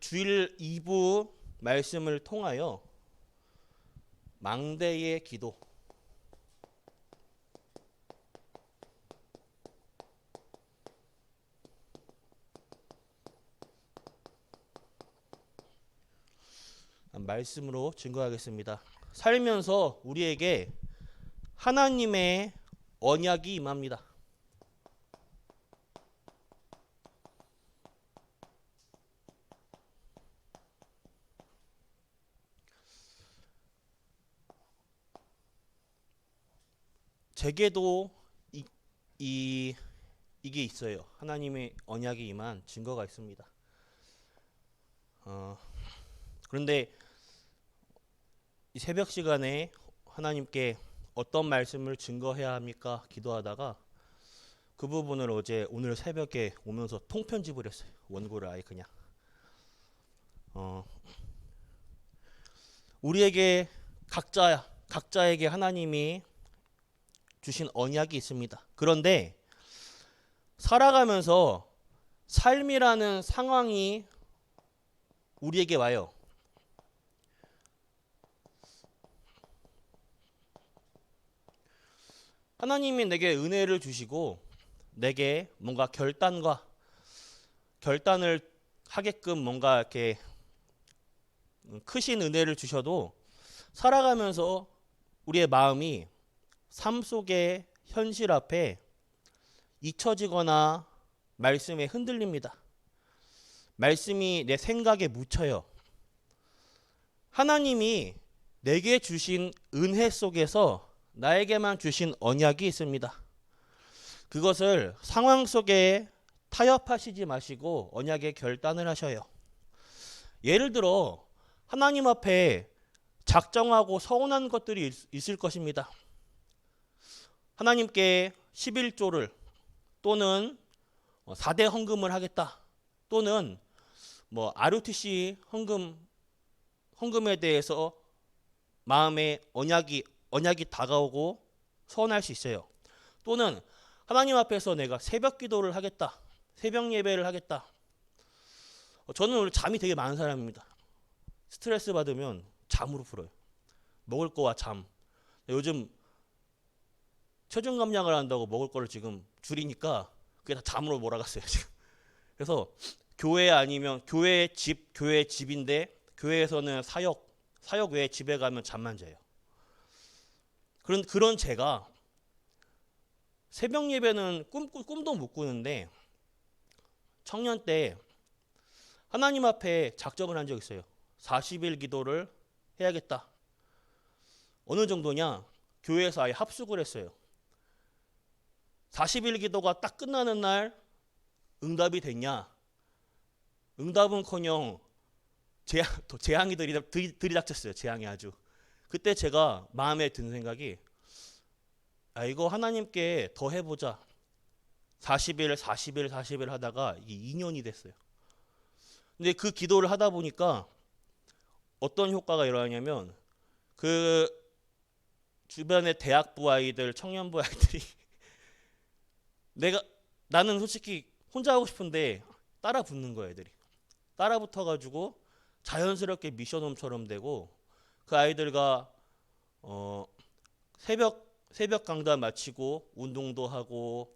주일 2부 말씀을 통하여 망대의 기도, 말씀으로 증거하겠습니다. 살면서 우리에게 하나님의 언약이 임합니다. 제게도 이게 있어요. 하나님의 언약이 임한 증거가 있습니다. 그런데 이 새벽 시간에 하나님께 어떤 말씀을 증거해야 합니까? 기도하다가 그 부분을 오늘 새벽에 오면서 통편집을 했어요. 원고를 아예 그냥. 우리에게 각자에게 하나님이 주신 언약이 있습니다. 그런데 살아가면서 삶이라는 상황이 우리에게 와요. 하나님이 내게 은혜를 주시고 내게 뭔가 결단을 하게끔 뭔가 이렇게 크신 은혜를 주셔도 살아가면서 우리의 마음이 삶 속의 현실 앞에 잊혀지거나 말씀에 흔들립니다. 말씀이 내 생각에 묻혀요. 하나님이 내게 주신 은혜 속에서 나에게만 주신 언약이 있습니다. 그것을 상황 속에 타협하시지 마시고 언약의 결단을 하셔요. 예를 들어 하나님 앞에 작정하고 서운한 것들이 있을 것입니다. 하나님께 11조를 또는 4대 헌금을 하겠다. 또는 RUTC 헌금에 대해서 마음에 언약이 다가오고 서운할 수 있어요. 또는 하나님 앞에서 내가 새벽 기도를 하겠다. 새벽 예배를 하겠다. 저는 원래 잠이 되게 많은 사람입니다. 스트레스 받으면 잠으로 풀어요. 먹을 거와 잠. 요즘 체중 감량을 한다고 먹을 거를 지금 줄이니까 그게 다 잠으로 몰아갔어요, 지금. 그래서 교회 아니면 교회 집인데 교회에서는 사역 외에 집에 가면 잠만 자요. 그런 제가 새벽 예배는 꿈도 못 꾸는데 청년 때 하나님 앞에 작정을 한 적 있어요. 40일 기도를 해야겠다. 어느 정도냐? 교회에서 아예 합숙을 했어요. 40일 기도가 딱 끝나는 날 응답이 됐냐? 응답은커녕 재앙이 들이닥쳤어요. 재앙이 아주. 그때 제가 마음에 든 생각이 이거 하나님께 더 해보자. 40일 하다가 이게 2년이 됐어요. 근데 그 기도를 하다 보니까 어떤 효과가 일어나냐면 그 주변의 대학부 아이들, 청년부 아이들이 나는 솔직히 혼자 하고 싶은데 따라 붙는 거야, 애들이. 따라 붙어가지고 자연스럽게 미션홈처럼 되고 그 아이들과 새벽 강단 마치고 운동도 하고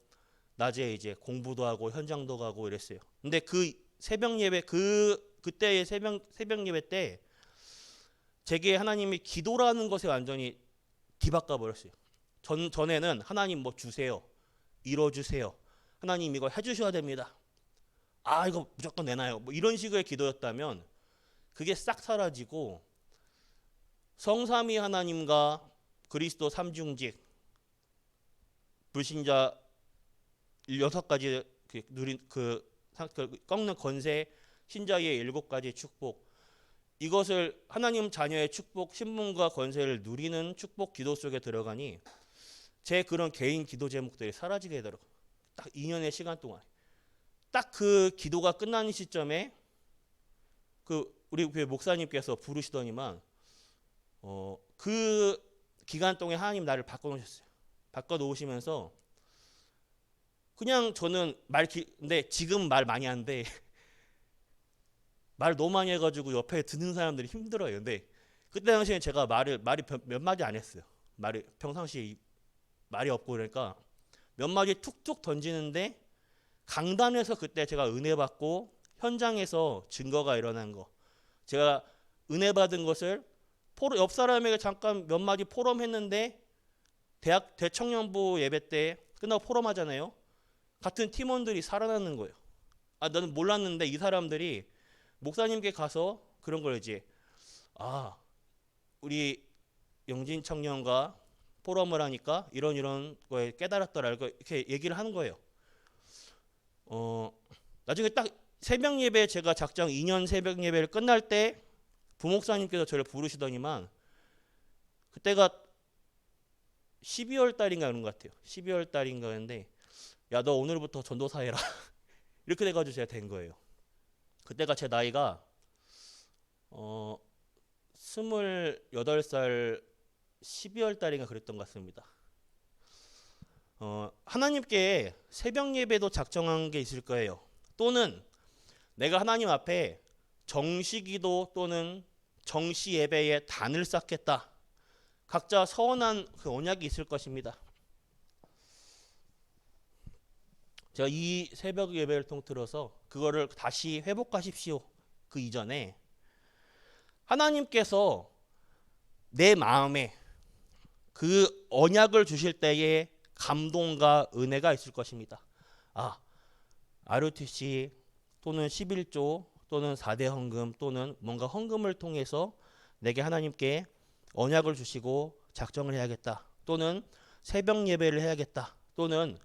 낮에 이제 공부도 하고 현장도 가고 이랬어요. 근데 그 새벽 예배 그때의 새벽 예배 때 제게 하나님이 기도라는 것에 완전히 뒤바꿔 버렸어요. 전에는 하나님 뭐 주세요. 이뤄 주세요. 하나님 이거 해 주셔야 됩니다. 이거 무조건 내놔요. 이런 식의 기도였다면 그게 싹 사라지고 성삼위 하나님과 그리스도 삼중직 불신자 6가지 누린 꺾는 권세 신자의 7가지 축복 이것을 하나님 자녀의 축복 신분과 권세를 누리는 축복 기도 속에 들어가니 제 그런 개인 기도 제목들이 사라지게 되더라고요. 딱 2년의 시간 동안 딱 그 기도가 끝나는 시점에 우리 교회 목사님께서 부르시더니만 그 기간 동안 하나님 나를 바꿔놓으셨어요. 바꿔놓으시면서 그냥 저는 근데 지금 말 많이 하는데 말 너무 많이 해가지고 옆에 듣는 사람들이 힘들어요. 근데 그때 당시에 제가 말이 몇 마디 안 했어요. 말이 평상시에 말이 없고 그러니까 몇 마디 툭툭 던지는데 강단에서 그때 제가 은혜 받고 현장에서 증거가 일어난 거, 제가 은혜 받은 것을 옆 사람에게 잠깐 몇 마디 포럼했는데 대학 대청년부 예배 때 끝나고 포럼하잖아요. 같은 팀원들이 살아나는 거예요. 아, 나는 몰랐는데 이 사람들이 목사님께 가서 그런 걸 이제 우리 영진 청년과 포럼을 하니까 이런 거에 깨달았더라 이렇게 얘기를 하는 거예요. 나중에 딱 새벽 예배 제가 작정 2년 새벽 예배를 끝날 때 부목사님께서 저를 부르시더니만 그때가 12월 달인가 그런 것 같아요. 12월 달인가였는데 야, 너 오늘부터 전도사 해라. 이렇게 돼가지고 제가 된 거예요. 그때가 제 나이가 28살 12월 달인가 그랬던 것 같습니다. 하나님께 새벽 예배도 작정한 게 있을 거예요. 또는 내가 하나님 앞에 정시기도 또는 정시 예배에 단을 쌓겠다. 각자 서원한 그 언약이 있을 것입니다. 제가 이 새벽 예배를 통틀어서 그거를 다시 회복하십시오. 그 이전에 하나님께서 내 마음에 그 언약을 주실 때에 감동과 은혜가 있을 것입니다. RUTC 또는 11조 또는 4대 헌금 또는 뭔가 헌금을 통해서 내게 하나님께 언약을 주시고 작정을 해야겠다. 또는 새벽 예배를 해야겠다. 또는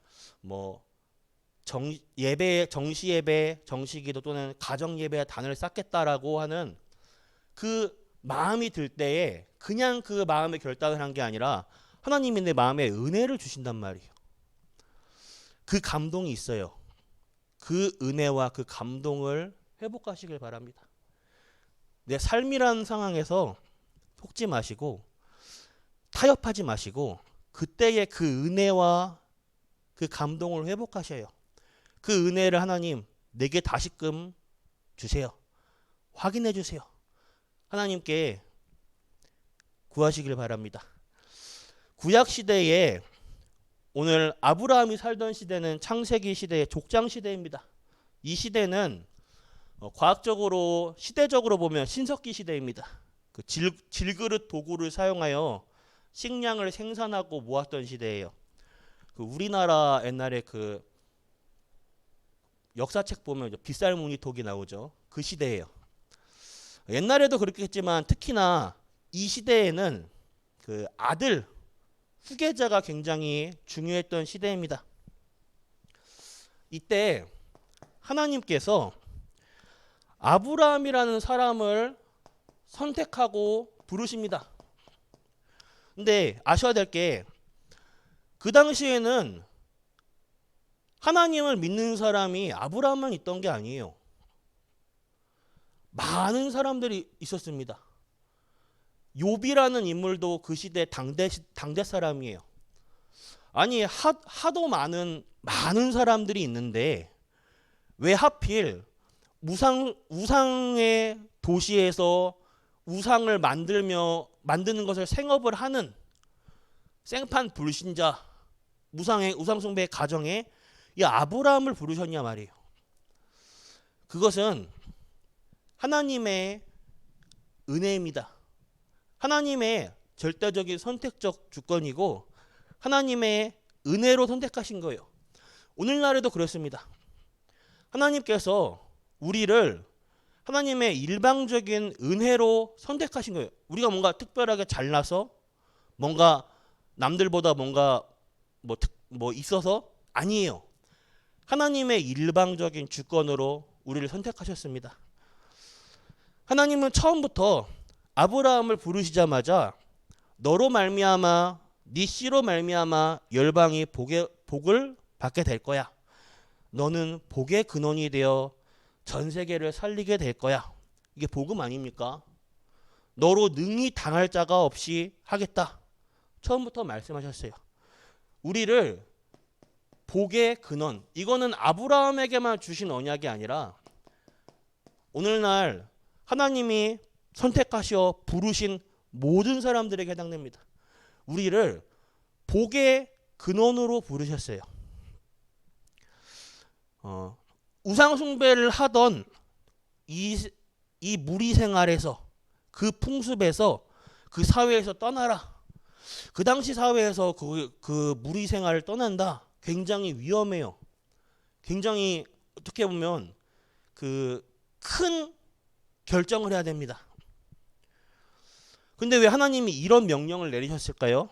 예배, 정시 예배, 정시기도 또는 가정 예배에 단을 쌓겠다라고 하는 그 마음이 들 때에 그냥 그 마음의 결단을 한 게 아니라 하나님이 내 마음에 은혜를 주신단 말이에요. 그 감동이 있어요. 그 은혜와 그 감동을 회복하시길 바랍니다. 내 삶이라는 상황에서 속지 마시고 타협하지 마시고 그때의 그 은혜와 그 감동을 회복하셔요. 그 은혜를 하나님 내게 다시금 주세요. 확인해 주세요. 하나님께 구하시길 바랍니다. 구약 시대에 오늘 아브라함이 살던 시대는 창세기 시대의 족장 시대입니다. 이 시대는 과학적으로 시대적으로 보면 신석기 시대입니다. 그 질그릇 도구를 사용하여 식량을 생산하고 모았던 시대예요. 그 우리나라 옛날에 그 역사책 보면 빗살무늬독이 나오죠. 그 시대예요. 옛날에도 그렇게 했지만 특히나 이 시대에는 그 아들 후계자가 굉장히 중요했던 시대입니다. 이때 하나님께서 아브라함이라는 사람을 선택하고 부르십니다. 근데 아셔야 될 게 그 당시에는 하나님을 믿는 사람이 아브라함만 있던 게 아니에요. 많은 사람들이 있었습니다. 욥이라는 인물도 그 시대 당대 사람이에요. 아니 하도 많은 사람들이 있는데 왜 하필 우상의 도시에서 우상을 만드는 것을 생업을 하는 생판 불신자 우상 숭배의 가정에 이 아브라함을 부르셨냐 말이에요. 그것은 하나님의 은혜입니다. 하나님의 절대적인 선택적 주권이고 하나님의 은혜로 선택하신 거예요. 오늘날에도 그렇습니다. 하나님께서 우리를 하나님의 일방적인 은혜로 선택하신 거예요. 우리가 뭔가 특별하게 잘나서 뭔가 남들보다 뭔가 있어서 아니에요. 하나님의 일방적인 주권으로 우리를 선택하셨습니다. 하나님은 처음부터 아브라함을 부르시자마자 너로 말미암아 네 씨로 말미암아 열방이 복을 받게 될 거야. 너는 복의 근원이 되어 전 세계를 살리게 될 거야. 이게 복음 아닙니까? 너로 능히 당할 자가 없이 하겠다. 처음부터 말씀하셨어요. 우리를 복의 근원, 이거는 아브라함에게만 주신 언약이 아니라 오늘날 하나님이 선택하셔 부르신 모든 사람들에게 해당됩니다. 우리를 복의 근원으로 부르셨어요. 우상 숭배를 하던 이 무리 생활에서, 그 풍습에서, 그 사회에서 떠나라. 그 당시 사회에서 그 무리 생활을 떠난다. 굉장히 위험해요. 굉장히 어떻게 보면 그 큰 결정을 해야 됩니다. 근데 왜 하나님이 이런 명령을 내리셨을까요?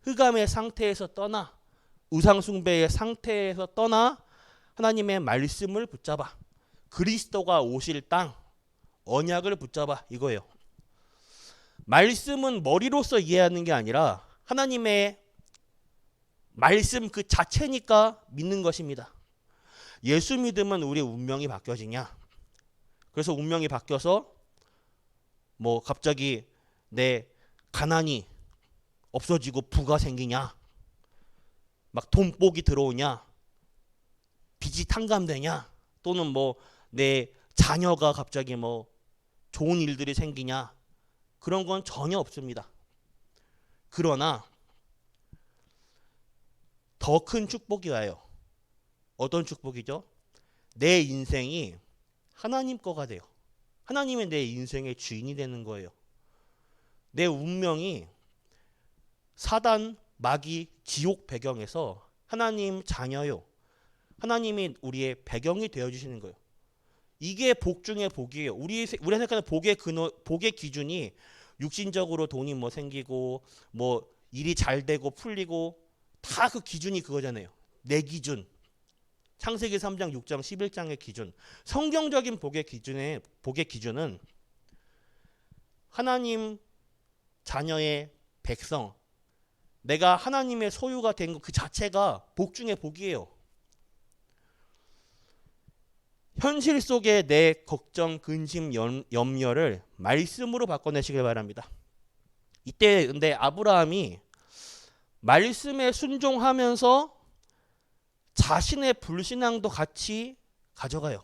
흑암의 상태에서 떠나, 우상 숭배의 상태에서 떠나 하나님의 말씀을 붙잡아, 그리스도가 오실 땅, 언약을 붙잡아, 이거예요. 말씀은 머리로서 이해하는 게 아니라 하나님의 말씀 그 자체니까 믿는 것입니다. 예수 믿으면 우리의 운명이 바뀌어지냐? 그래서 운명이 바뀌어서 뭐 갑자기 내 가난이 없어지고 부가 생기냐? 막 돈복이 들어오냐? 빚이 탕감되냐? 또는 뭐 내 자녀가 갑자기 뭐 좋은 일들이 생기냐? 그런 건 전혀 없습니다. 그러나 더 큰 축복이 와요. 어떤 축복이죠? 내 인생이 하나님 거가 돼요. 하나님이 내 인생의 주인이 되는 거예요. 내 운명이 사단, 마귀, 지옥 배경에서 하나님 자녀요. 하나님이 우리의 배경이 되어주시는 거예요. 이게 복 중의 복이에요. 우리가 생각하는 복의 기준이 육신적으로 돈이 뭐 생기고 뭐 일이 잘 되고 풀리고 다 그 기준이 그거잖아요. 내 기준. 창세기 3장, 6장, 11장의 기준. 성경적인 복의 기준은 하나님 자녀의 백성, 내가 하나님의 소유가 된 것 그 자체가 복 중의 복이에요. 현실 속의 내 걱정, 근심, 염려를 말씀으로 바꿔내시길 바랍니다. 이때 근데 아브라함이 말씀에 순종하면서 자신의 불신앙도 같이 가져가요.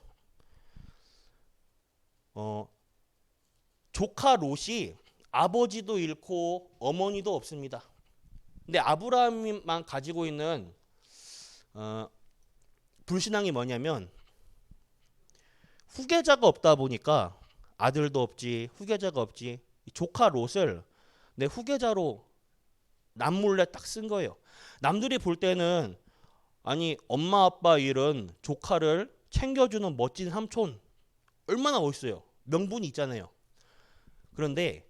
조카 롯이 아버지도 잃고 어머니도 없습니다. 근데 아브라함만 가지고 있는 불신앙이 뭐냐면 후계자가 없다 보니까 아들도 없지, 후계자가 없지. 조카 롯을 내 후계자로 남몰래 딱 쓴 거예요. 남들이 볼 때는 아니 엄마 아빠 잃은 조카를 챙겨주는 멋진 삼촌 얼마나 멋있어요. 명분이 있잖아요. 그런데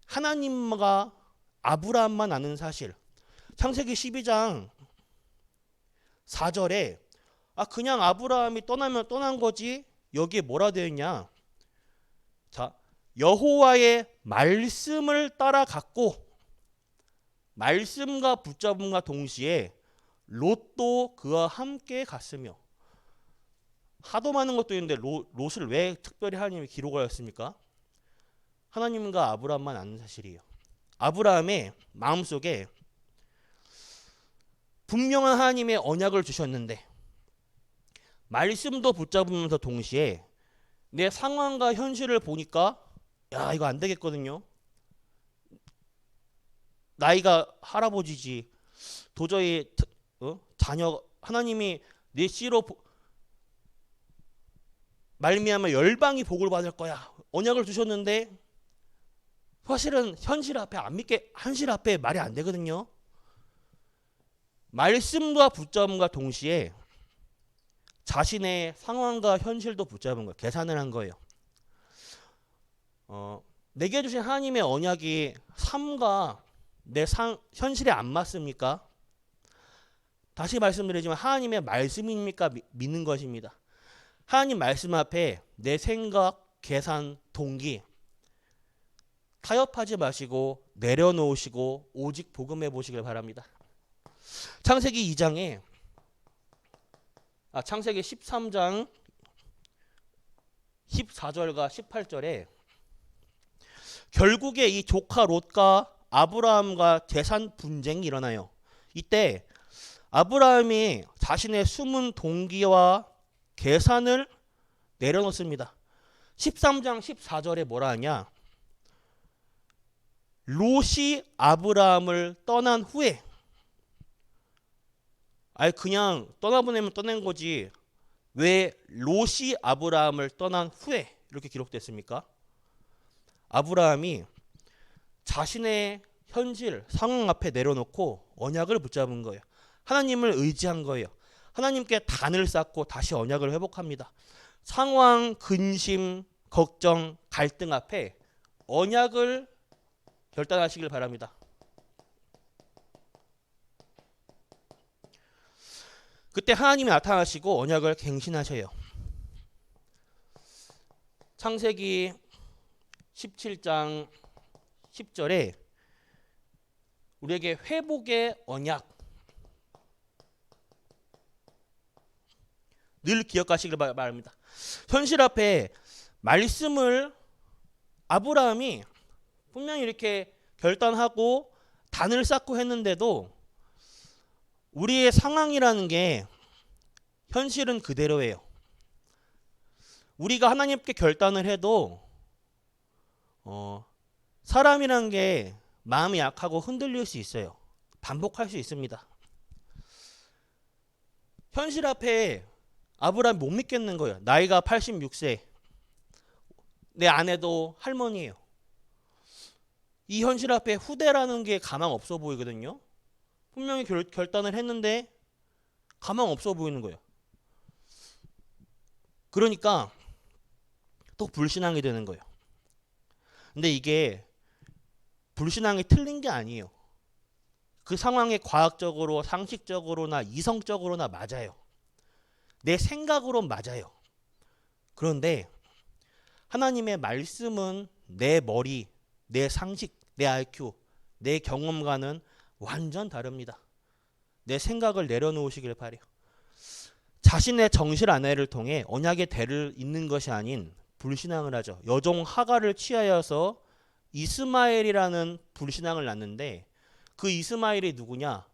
하나님과 아브라함만 아는 사실, 창세기 12장 4절에 그냥 아브라함이 떠나면 떠난 거지 여기에 뭐라 되어 있냐? 자, 여호와의 말씀을 따라갔고 말씀과 붙잡음과 동시에 롯도 그와 함께 갔으며. 하도 많은 것도 있는데 롯을 왜 특별히 하나님이 기록하였습니까? 하나님과 아브라함만 아는 사실이에요. 아브라함의 마음속에 분명한 하나님의 언약을 주셨는데 말씀도 붙잡으면서 동시에 내 상황과 현실을 보니까 야 이거 안 되겠거든요. 나이가 할아버지지. 도저히 자녀 하나님이 내 씨로 말미암아 열방이 복을 받을 거야. 언약을 주셨는데 사실은 현실 앞에 말이 안 되거든요. 말씀과 붙잡음과 동시에 자신의 상황과 현실도 붙잡은 거예요. 계산을 한 거예요. 내게 주신 하나님의 언약이 삶과 내 현실에 안 맞습니까? 다시 말씀드리지만 하나님의 말씀입니까? 믿는 것입니다. 하나님 말씀 앞에 내 생각, 계산, 동기 타협하지 마시고 내려놓으시고 오직 복음해 보시길 바랍니다. 창세기 13장 14절과 18절에 결국에 이 조카 롯과 아브라함과 재산 분쟁이 일어나요. 이때 아브라함이 자신의 숨은 동기와 계산을 내려놓습니다. 13장 14절에 뭐라 하냐? 롯이 아브라함을 떠난 후에, 아예 그냥 떠나보내면 떠난 거지 왜 롯이 아브라함을 떠난 후에 이렇게 기록됐습니까? 아브라함이 자신의 현실 상황 앞에 내려놓고 언약을 붙잡은 거예요. 하나님을 의지한 거예요. 하나님께 단을 쌓고 다시 언약을 회복합니다. 상황, 근심, 걱정, 갈등 앞에 언약을 결단하시길 바랍니다. 그때 하나님이 나타나시고 언약을 갱신하셔요. 창세기 17장 10절에 우리에게 회복의 언약 늘 기억하시길 바랍니다. 현실 앞에 말씀을 아브라함이 분명히 이렇게 결단하고 단을 쌓고 했는데도 우리의 상황이라는 게 현실은 그대로예요. 우리가 하나님께 결단을 해도 사람이란 게 마음이 약하고 흔들릴 수 있어요. 반복할 수 있습니다. 현실 앞에 아브라함이 못 믿겠는 거예요. 나이가 86세. 내 아내도 할머니예요. 이 현실 앞에 후대라는 게 가망 없어 보이거든요. 분명히 결단을 했는데 가망 없어 보이는 거예요. 그러니까 또 불신앙이 되는 거예요. 근데 이게 불신앙이 틀린 게 아니에요. 그 상황에 과학적으로, 상식적으로나 이성적으로나 맞아요. 내 생각으로 맞아요. 그런데 하나님의 말씀은 내 머리, 내 상식, 내 IQ, 내 경험과는 완전 다릅니다. 내 생각을 내려놓으시길 바래요. 자신의 정실 아내를 통해 언약의 대를 잇는 것이 아닌 불신앙을 하죠. 여종 하갈을 취하여서 이스마엘이라는 불신앙을 낳는데 그 이스마엘이 누구냐?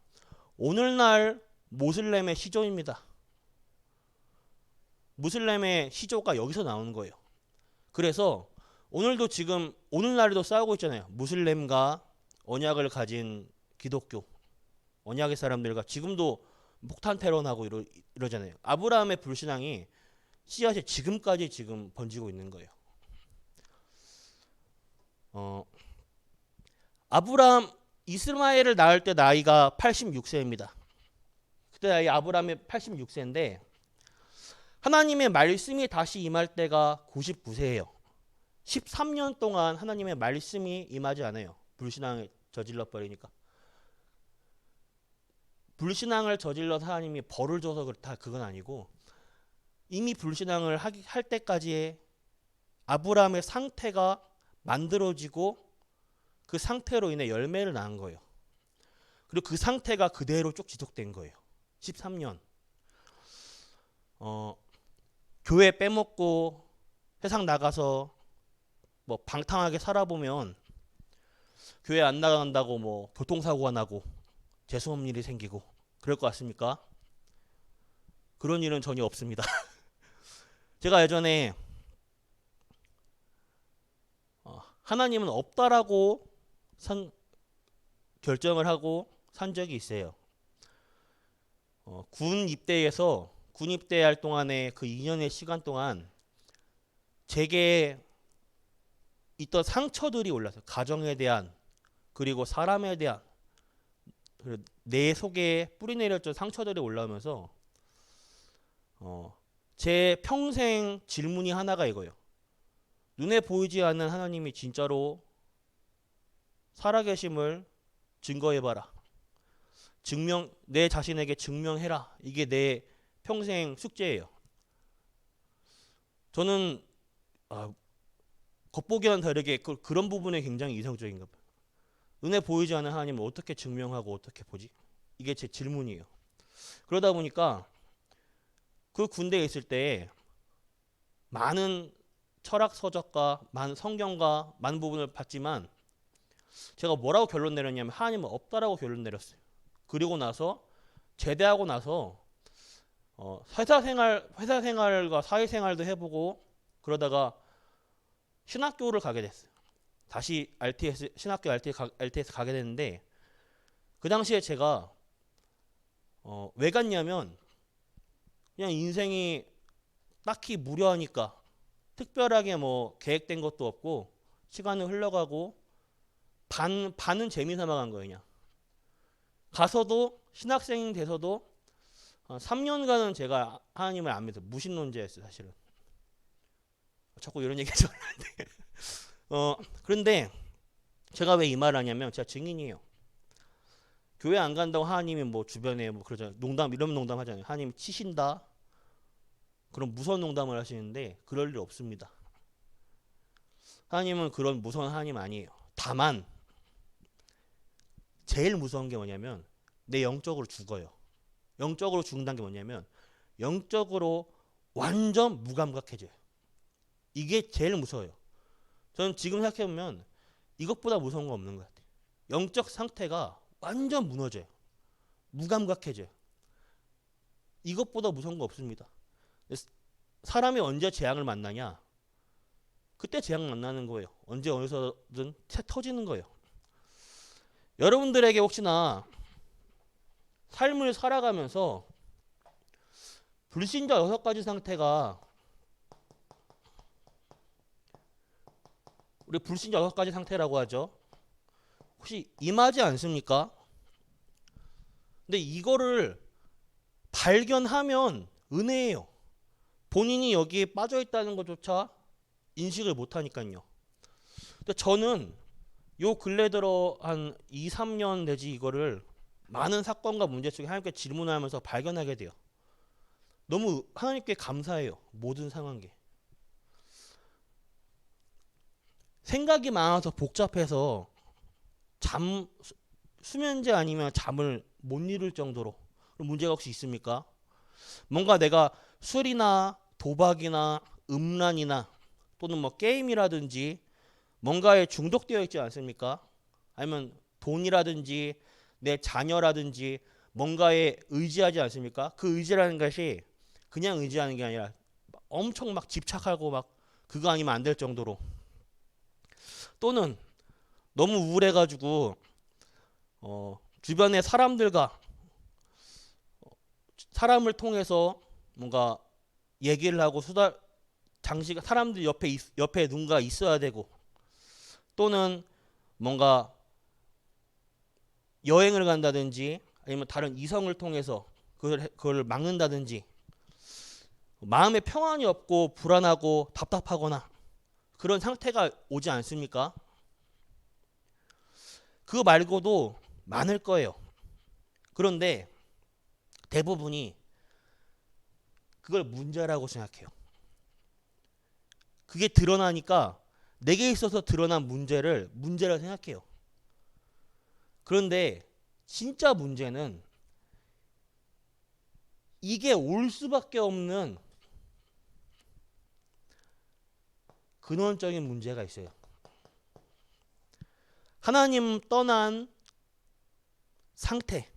오늘날 모슬렘의 시조입니다. 무슬림의 시조가 여기서 나오는 거예요. 그래서 오늘도 지금 오늘날에도 싸우고 있잖아요. 무슬림과 언약을 가진 기독교, 언약의 사람들과 지금도 폭탄 테러나고 이러잖아요. 아브라함의 불신앙이 씨앗이 지금까지 지금 번지고 있는 거예요. 아브라함 이스마엘을 낳을 때 나이가 86세입니다. 그때 나이 아브라함이 86세인데 하나님의 말씀이 다시 임할 때가 99세예요. 13년 동안 하나님의 말씀이 임하지 않아요. 불신앙을 저질러 버리니까. 불신앙을 저질러 하나님이 벌을 줘서 그렇다 그건 아니고 이미 불신앙을 할 때까지의 아브라함의 상태가 만들어지고 그 상태로 인해 열매를 낳은 거예요. 그리고 그 상태가 그대로 쭉 지속된 거예요. 13년. 교회 빼먹고 세상 나가서 뭐 방탕하게 살아보면 교회 안 나간다고 뭐 교통사고가 나고 재수없는 일이 생기고 그럴 것 같습니까? 그런 일은 전혀 없습니다. 제가 예전에 하나님은 없다라고 결정을 하고 산 적이 있어요. 군 입대할 동안에 그 2년의 시간 동안 제게 있던 상처들이 올라서 가정에 대한 그리고 사람에 대한 내 속에 뿌리내렸던 상처들이 올라오면서 제 평생 질문이 하나가 이거예요. 눈에 보이지 않는 하나님이 진짜로 살아계심을 증거해봐라. 내 자신에게 증명해라. 이게 내 평생 숙제예요. 저는 겉보기와는 다르게 그런 부분에 굉장히 이성적인가 봐요. 눈에 보이지 않는 하나님을 어떻게 증명하고 어떻게 보지? 이게 제 질문이에요. 그러다 보니까 그 군대에 있을 때 많은 철학 서적과 많은 성경과 많은 부분을 봤지만 제가 뭐라고 결론 내렸냐면 하나님은 없다라고 결론 내렸어요. 그리고 나서 제대하고 나서 회사 생활과 사회 생활도 해보고 그러다가 신학교를 가게 됐어요. 다시 RTS 신학교 RTS 가게 됐는데 그 당시에 제가 왜 갔냐면 그냥 인생이 딱히 무료하니까 특별하게 뭐 계획된 것도 없고 시간은 흘러가고 반은 재미삼아 간 거예요. 그냥 가서도 신학생 돼서도 3년간은 제가 하나님을 안 믿어요. 무신론자였어요. 사실은 자꾸 이런 얘기 하지 말라는데 그런데 제가 왜 이 말을 하냐면 제가 증인이에요. 교회 안 간다고 하나님이 뭐 주변에 뭐 그러잖아요. 이런 농담 하잖아요. 하나님 치신다. 그런 무서운 농담을 하시는데 그럴 일 없습니다. 하나님은 그런 무서운 하나님 아니에요. 다만 제일 무서운 게 뭐냐면 내 영적으로 죽어요. 영적으로 죽는다는 게 뭐냐면 영적으로 완전 무감각해져요. 이게 제일 무서워요. 저는 지금 생각해보면 이것보다 무서운 거 없는 것 같아요. 영적 상태가 완전 무너져요. 무감각해져요. 이것보다 무서운 거 없습니다. 사람이 언제 재앙을 만나냐? 그때 재앙 만나는 거예요. 언제 어디서든 터지는 거예요. 여러분들에게 혹시나 삶을 살아가면서 불신자 6가지 상태가 우리 불신자 6가지 상태라고 하죠. 혹시 임하지 않습니까? 근데 이거를 발견하면 은혜예요. 본인이 여기에 빠져 있다는 것조차 인식을 못 하니까요. 근데 저는 요 근래 들어 한 2, 3년 내지 이거를 많은 사건과 문제 속에 하나님께 질문하면서 발견하게 돼요. 너무 하나님께 감사해요. 모든 상황에. 생각이 많아서 복잡해서 수면제 아니면 잠을 못 이룰 정도로 문제가 혹시 있습니까? 뭔가 내가 술이나 도박이나 음란이나 또는 뭐 게임이라든지 뭔가에 중독되어 있지 않습니까? 아니면 돈이라든지 내 자녀라든지 뭔가에 의지하지 않습니까? 그 의지라는 것이 그냥 의지하는 게 아니라 엄청 막 집착하고 막 그거 아니면 안 될 정도로 또는 너무 우울해가지고 주변의 사람들과 사람을 통해서 뭔가 얘기를 하고 사람들 옆에 누군가 있어야 되고 또는 뭔가 여행을 간다든지 아니면 다른 이성을 통해서 그걸 막는다든지 마음에 평안이 없고 불안하고 답답하거나 그런 상태가 오지 않습니까? 그거 말고도 많을 거예요. 그런데 대부분이 그걸 문제라고 생각해요. 그게 드러나니까 내게 있어서 드러난 문제를 문제라고 생각해요. 그런데 진짜 문제는 이게 올 수밖에 없는 근원적인 문제가 있어요. 하나님 떠난 상태,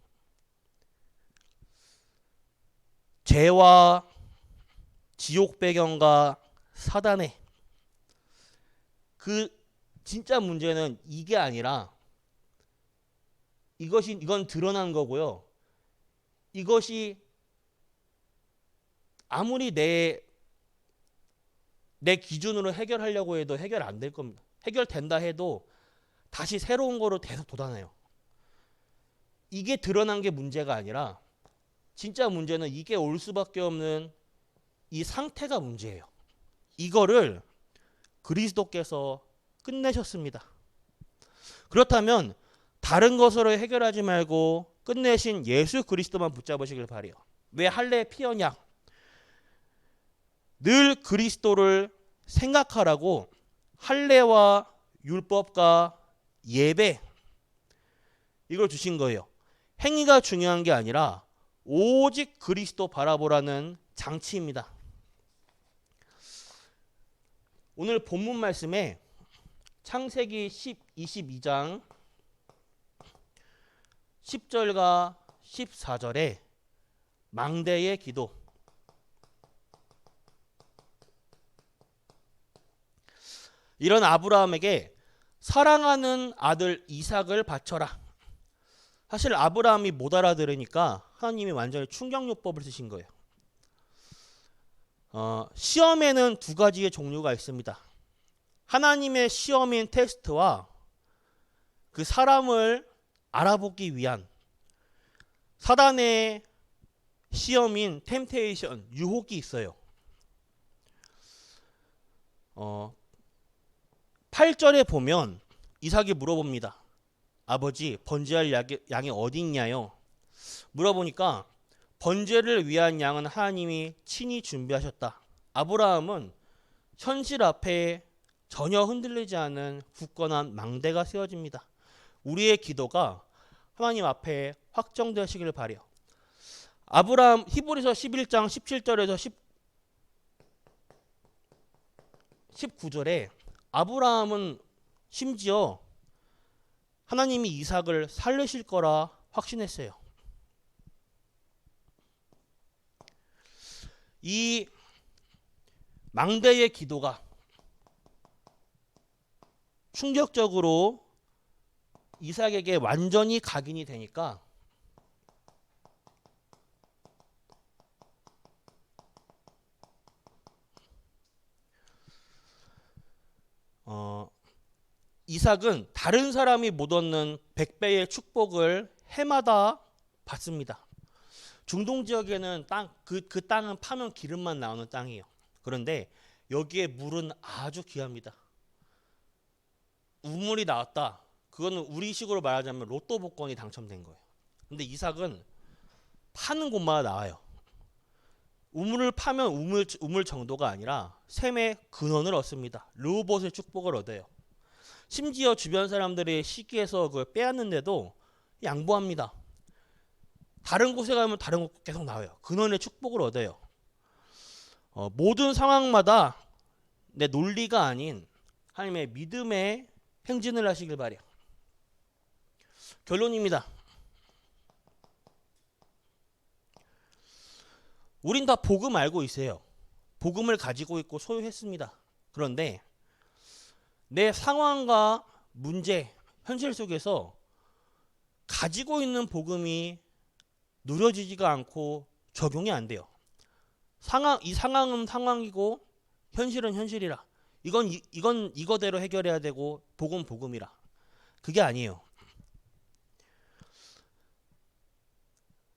죄와 지옥 배경과 사단의 그 진짜 문제는 이게 아니라 이건 드러난 거고요. 이것이 아무리 내 기준으로 해결하려고 해도 해결 안 될 겁니다. 해결된다 해도 다시 새로운 거로 계속 돋아나요. 이게 드러난 게 문제가 아니라 진짜 문제는 이게 올 수밖에 없는 이 상태가 문제예요. 이거를 그리스도께서 끝내셨습니다. 그렇다면 다른 것으로 해결하지 말고 끝내신 예수 그리스도만 붙잡으시길 바라요. 왜 할례 피언약? 늘 그리스도를 생각하라고 할례와 율법과 예배 이걸 주신 거예요. 행위가 중요한 게 아니라 오직 그리스도 바라보라는 장치입니다. 오늘 본문 말씀에 창세기 22장 10절과 14절에 망대의 기도 이런 아브라함에게 사랑하는 아들 이삭을 바쳐라. 사실 아브라함이 못 알아들으니까 하나님이 완전히 충격요법을 쓰신 거예요. 시험에는 두 가지의 종류가 있습니다. 하나님의 시험인 테스트와 그 사람을 알아보기 위한 사단의 시험인 템테이션, 유혹이 있어요. 8절에 보면 이삭이 물어봅니다. 아버지, 번제할 양이 어디 있냐요? 물어보니까 번제를 위한 양은 하나님이 친히 준비하셨다. 아브라함은 현실 앞에 전혀 흔들리지 않은 굳건한 망대가 세워집니다. 우리의 기도가 하나님 앞에 확정되시기를 바라요. 아브라함 히브리서 11장 17절에서 19절에 아브라함은 심지어 하나님이 이삭을 살리실 거라 확신했어요. 이 망대의 기도가 충격적으로 이삭에게 완전히 각인이 되니까 이삭은 다른 사람이 못 얻는 100배의 축복을 해마다 받습니다. 중동 지역에는 그 땅은 파면 기름만 나오는 땅이에요. 그런데 여기에 물은 아주 귀합니다. 우물이 나왔다. 그거는 우리식으로 말하자면 로또 복권이 당첨된 거예요. 근데 이삭은 파는 곳마다 나와요. 우물을 파면 우물 정도가 아니라 샘의 근원을 얻습니다. 르호봇의 축복을 얻어요. 심지어 주변 사람들이 시기해서 그걸 빼앗는데도 양보합니다. 다른 곳에 가면 다른 곳 계속 나와요. 근원의 축복을 얻어요. 모든 상황마다 내 논리가 아닌 하나님의 믿음의 행진을 하시길 바래요. 결론입니다. 우린 다 복음 알고 있어요. 복음을 가지고 있고 소유했습니다. 그런데 내 상황과 문제, 현실 속에서 가지고 있는 복음이 누려지지가 않고 적용이 안 돼요. 이 상황은 상황이고 현실은 현실이라. 이건 이거대로 해결해야 되고 복음이라. 그게 아니에요.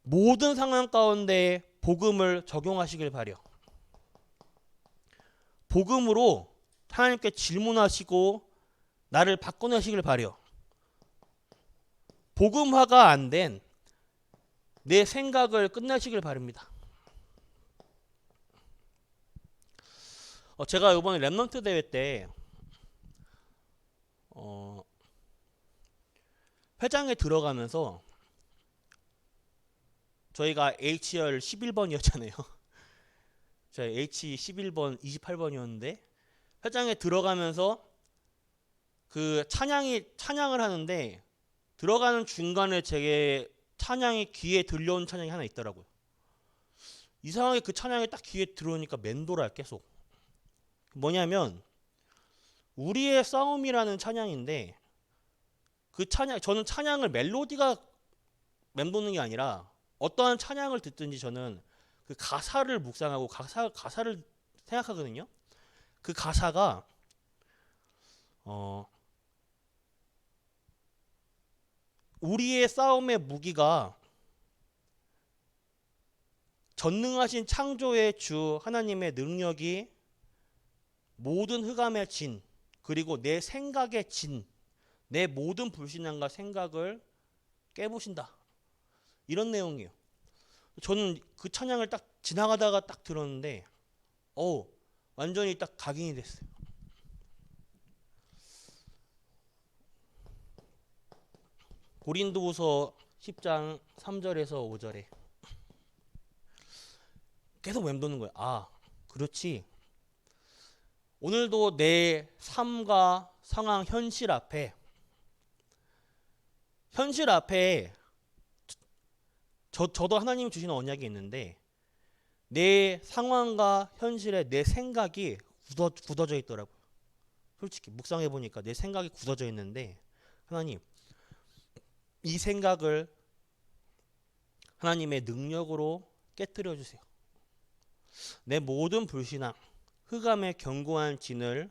모든 상황 가운데 복음을 적용하시길 바래요. 복음으로 하나님께 질문하시고 나를 바꿔내시길 바래요. 복음화가 안 된 내 생각을 끝내시길 바랍니다. 제가 이번에 랩넌트 대회 때 회장에 들어가면서 저희가 HR 11번이었잖아요. 저희 H 11번 28번이었는데 회장에 들어가면서 그 찬양을 하는데 들어가는 중간에 제게 찬양이 귀에 들려온 찬양이 하나 있더라고요. 이상하게 그 찬양이 딱 귀에 들어오니까 맴돌아요. 계속. 뭐냐면 우리의 싸움이라는 찬양인데 그 찬양, 저는 찬양을 멜로디가 맴도는 게 아니라 어떠한 찬양을 듣든지 저는 그 가사를 묵상하고 가사를 생각하거든요. 그 가사가 우리의 싸움의 무기가 전능하신 창조의 주 하나님의 능력이 모든 흑암의 진 그리고 내 생각의 진, 내 모든 불신앙과 생각을 깨부신다. 이런 내용이에요. 저는 그 찬양을 딱 지나가다가 딱 들었는데 완전히 딱 각인이 됐어요. 고린도후서 10장 3절에서 5절에 계속 맴도는 거예요. 그렇지. 오늘도 내 삶과 상황, 현실 앞에 저도 하나님이 주시는 언약이 있는데 내 상황과 현실에 내 생각이 굳어져 있더라고요. 솔직히 묵상해 보니까 내 생각이 굳어져 있는데 하나님 이 생각을 하나님의 능력으로 깨뜨려 주세요. 내 모든 불신앙, 흑암의 견고한 진을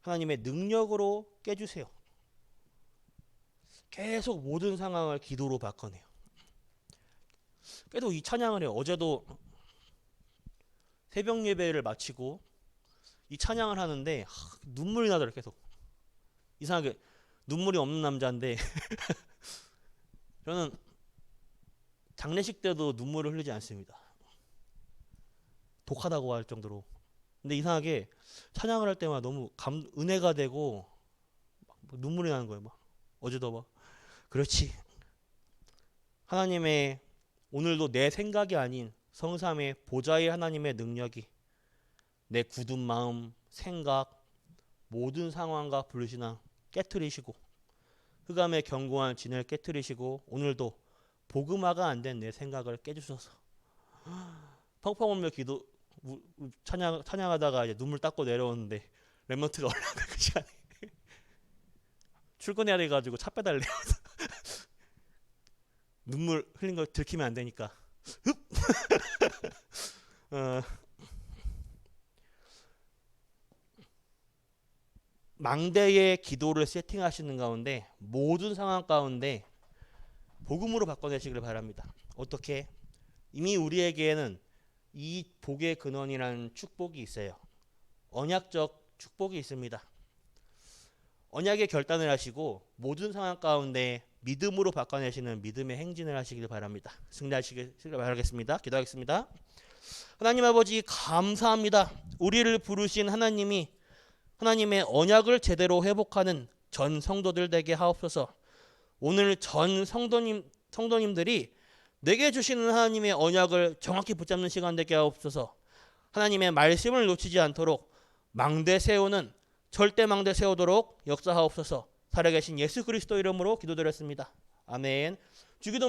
하나님의 능력으로 깨주세요. 계속 모든 상황을 기도로 바꿔내요. 계속 이 찬양을 해요. 어제도 새벽 예배를 마치고 이 찬양을 하는데 눈물이 나더라고요. 계속 이상하게 눈물이 없는 남자인데 저는 장례식 때도 눈물을 흘리지 않습니다. 독하다고 할 정도로. 근데 이상하게 찬양을 할 때마다 너무 은혜가 되고 막 눈물이 나는 거예요. 막 어제도 막 그렇지. 하나님의 오늘도 내 생각이 아닌 성삼의 보좌의 하나님의 능력이 내 굳은 마음, 생각, 모든 상황과 불신앙 깨트리시고 흑암의 견고한 진을 깨트리시고 오늘도 복음화가 안 된 내 생각을 깨주셔서 펑펑 울며 찬양하다가 이제 눈물 닦고 내려오는데 랩런트가 올라간 그 시간에 출근해야 돼가지고 차 빼달래요. 눈물 흘린 거 들키면 안 되니까 망대의 기도를 세팅하시는 가운데 모든 상황 가운데 복음으로 바꿔내시길 바랍니다. 어떻게? 이미 우리에게는 이 복의 근원이라는 축복이 있어요. 언약적 축복이 있습니다. 언약의 결단을 하시고 모든 상황 가운데 믿음으로 바꿔내시는 믿음의 행진을 하시길 바랍니다. 승리하시길 바라겠습니다. 기도하겠습니다. 하나님 아버지 감사합니다. 우리를 부르신 하나님이 하나님의 언약을 제대로 회복하는 전 성도들 되게 하옵소서. 오늘 전 성도님들이 내게 주시는 하나님의 언약을 정확히 붙잡는 시간 되게 하옵소서. 하나님의 말씀을 놓치지 않도록 망대 세우는 절대 망대 세우도록 역사하옵소서. 살아계신 예수 그리스도 이름으로 기도드렸습니다. 아멘. 주기도